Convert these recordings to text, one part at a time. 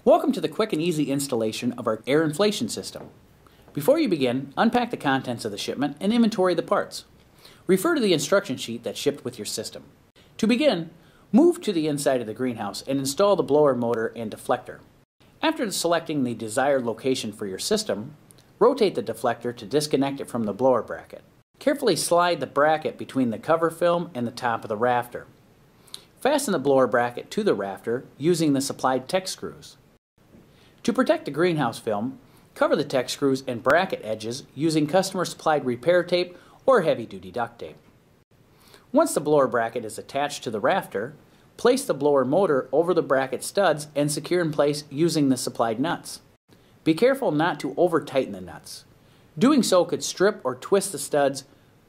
Welcome to the quick and easy installation of our air inflation system. Before you begin, unpack the contents of the shipment and inventory the parts. Refer to the instruction sheet that's shipped with your system. To begin, move to the inside of the greenhouse and install the blower motor and deflector. After selecting the desired location for your system, rotate the deflector to disconnect it from the blower bracket. Carefully slide the bracket between the cover film and the top of the rafter. Fasten the blower bracket to the rafter using the supplied Tech screws. To protect the greenhouse film, cover the Tech screws and bracket edges using customer-supplied repair tape or heavy-duty duct tape. Once the blower bracket is attached to the rafter, place the blower motor over the bracket studs and secure in place using the supplied nuts. Be careful not to over-tighten the nuts. Doing so could strip or twist the studs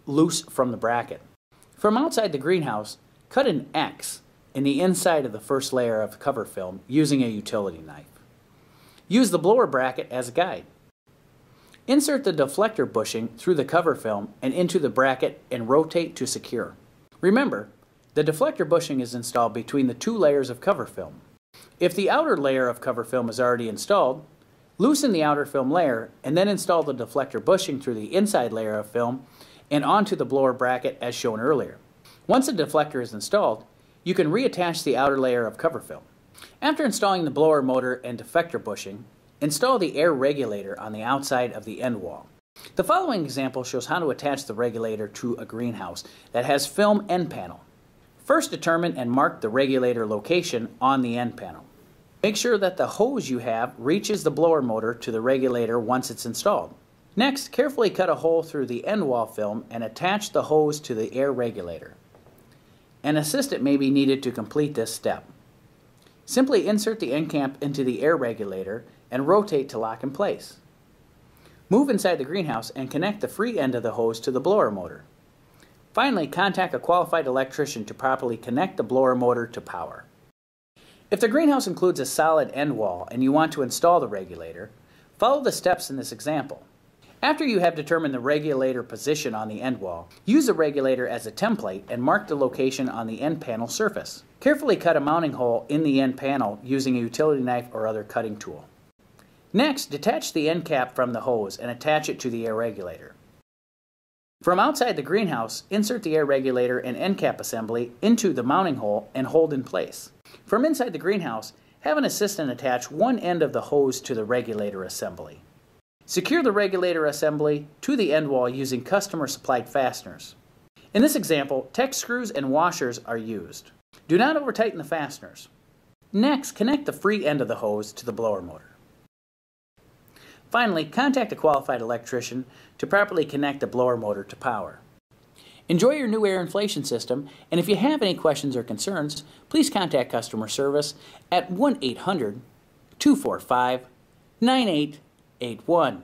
loose from the bracket. From outside the greenhouse, cut an X in the inside of the first layer of cover film using a utility knife. Use the blower bracket as a guide. Insert the deflector bushing through the cover film and into the bracket and rotate to secure. Remember, the deflector bushing is installed between the two layers of cover film. If the outer layer of cover film is already installed, loosen the outer film layer and then install the deflector bushing through the inside layer of film and onto the blower bracket as shown earlier. Once the deflector is installed, you can reattach the outer layer of cover film. After installing the blower motor and deflector bushing, install the air regulator on the outside of the end wall. The following example shows how to attach the regulator to a greenhouse that has film end panel. First, determine and mark the regulator location on the end panel. Make sure that the hose you have reaches the blower motor to the regulator once it's installed. Next, carefully cut a hole through the end wall film and attach the hose to the air regulator. An assistant may be needed to complete this step. Simply insert the end cap into the air regulator and rotate to lock in place. Move inside the greenhouse and connect the free end of the hose to the blower motor. Finally, contact a qualified electrician to properly connect the blower motor to power. If the greenhouse includes a solid end wall and you want to install the regulator, follow the steps in this example. After you have determined the regulator position on the end wall, use the regulator as a template and mark the location on the end panel surface. Carefully cut a mounting hole in the end panel using a utility knife or other cutting tool. Next, detach the end cap from the hose and attach it to the air regulator. From outside the greenhouse, insert the air regulator and end cap assembly into the mounting hole and hold in place. From inside the greenhouse, have an assistant attach one end of the hose to the regulator assembly. Secure the regulator assembly to the end wall using customer-supplied fasteners. In this example, Tech screws and washers are used. Do not over-tighten the fasteners. Next, connect the free end of the hose to the blower motor. Finally, contact a qualified electrician to properly connect the blower motor to power. Enjoy your new air inflation system, and if you have any questions or concerns, please contact customer service at 1-800-245-9881.